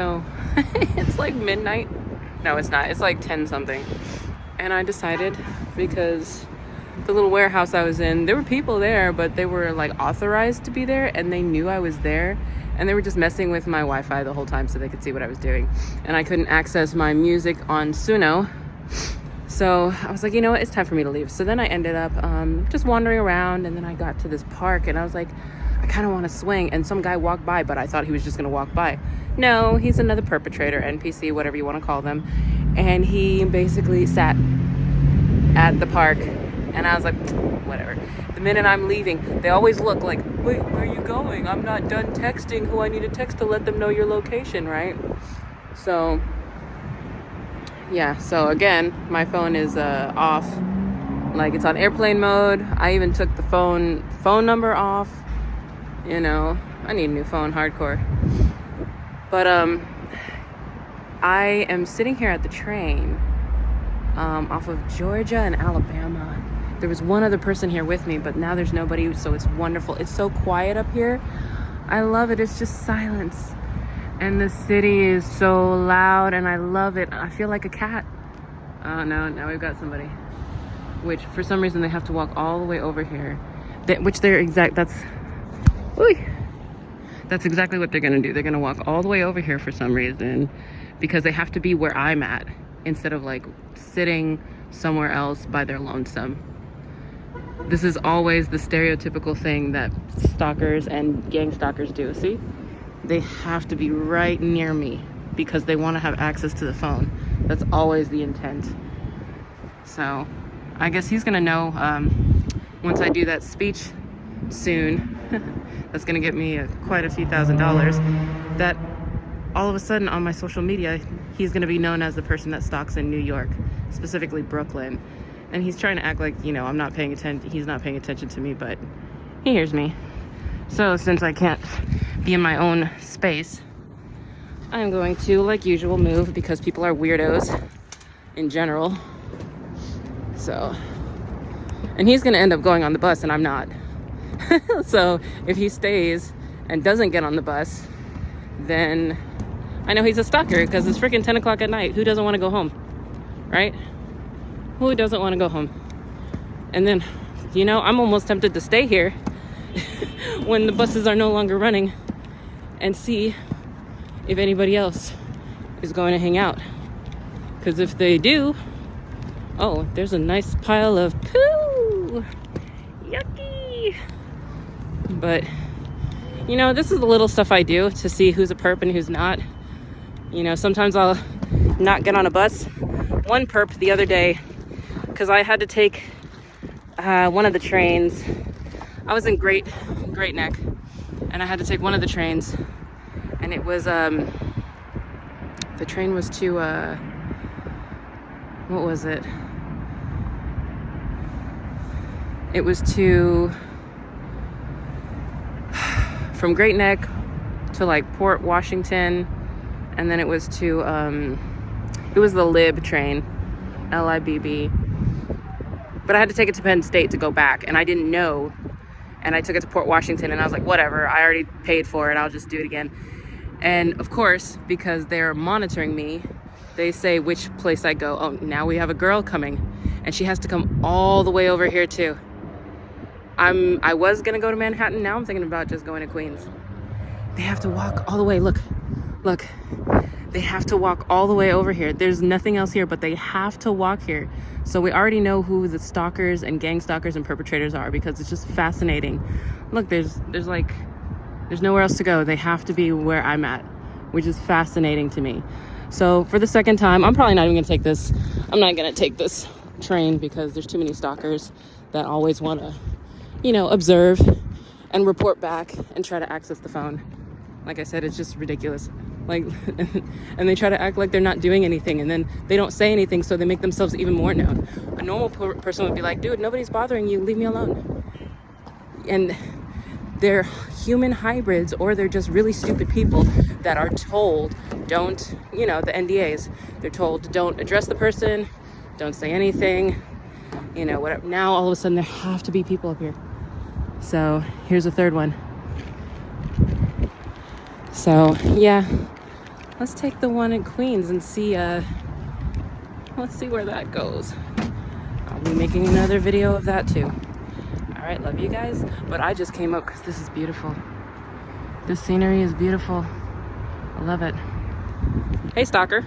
So it's like midnight. No, it's not. It's like 10 something. And I decided, because the little warehouse I was in, there were people there, but they were like authorized to be there and they knew I was there. And they were just messing with my Wi-Fi the whole time so they could see what I was doing. And I couldn't access my music on Suno. So I was like, you know what? It's time for me to leave. So then I ended up just wandering around. And then I got to this park and I was like, I kind of want to swing. And some guy walked by, but I thought he was just going to walk by. No, he's another perpetrator, NPC, whatever you want to call them. And he basically sat at the park. And I was like, whatever. The minute I'm leaving, they always look like, wait, where are you going? I'm not done texting who I need to text to let them know your location, right? So, yeah. So again, my phone is off. Like, it's on airplane mode. I even took the phone number off. You know, I need a new phone, hardcore. But I am sitting here at the train off of Georgia and Alabama. There was one other person here with me, but now there's nobody, so it's wonderful. It's so quiet up here. I love it. It's just silence. And the city is so loud, and I love it. I feel like a cat. Oh, no, now we've got somebody. Which, for some reason, they have to walk all the way over here. That's exactly what they're going to do. They're going to walk all the way over here for some reason, because they have to be where I'm at instead of like sitting somewhere else by their lonesome. This is always the stereotypical thing that stalkers and gang stalkers do. See? They have to be right near me because they want to have access to the phone. That's always the intent. So I guess he's going to know once I do that speech soon, that's going to get me quite a few $1,000s, that all of a sudden on my social media, he's going to be known as the person that stalks in New York, specifically Brooklyn. And he's trying to act like, you know, I'm not paying attention. He's not paying attention to me, but he hears me. So since I can't be in my own space, I'm going to, like usual, move because people are weirdos in general. So, and he's going to end up going on the bus and I'm not. So if he stays and doesn't get on the bus, then I know he's a stalker because it's freaking 10 o'clock at night. Who doesn't want to go home? Right? Who doesn't want to go home? And then, you know, I'm almost tempted to stay here when the buses are no longer running and see if anybody else is going to hang out. Because if they do, oh, there's a nice pile of poo. Yucky. But, you know, this is the little stuff I do to see who's a perp and who's not. You know, sometimes I'll not get on a bus. One perp the other day, because I had to take one of the trains. I was in Great Neck, and I had to take one of the trains, and it was the train was to what was it? It was to from Great Neck to like Port Washington, and then it was to it was the Lib train, LIBB. But I had to take it to Penn State to go back, and I didn't know. And I took it to Port Washington, and I was like, whatever, I already paid for it, I'll just do it again. And of course, because they're monitoring me, they say which place I go. Oh, now we have a girl coming, and she has to come all the way over here too. I was gonna go to Manhattan, now I'm thinking about just going to Queens. They have to walk all the way, look. They have to walk all the way over here. There's nothing else here, but they have to walk here. So we already know who the stalkers and gang stalkers and perpetrators are, because it's just fascinating. Look, there's nowhere else to go. They have to be where I'm at, which is fascinating to me. So for the second time, I'm probably not even gonna take this. I'm not gonna take this train because there's too many stalkers that always wanna, you know, observe and report back and try to access the phone. Like I said, it's just ridiculous. Like, and they try to act like they're not doing anything, and then they don't say anything, so they make themselves even more known. A normal person would be like, dude, nobody's bothering you, leave me alone. And they're human hybrids, or they're just really stupid people that are told, don't, you know, the NDAs, they're told, don't address the person, don't say anything, you know, whatever. Now all of a sudden there have to be people up here. So here's a third one. So yeah, Let's take the one in Queens and see, let's see where that goes. I'll be making another video of that too. All right, love you guys. But I just came up because this is beautiful. This scenery is beautiful. I love it. Hey, stalker.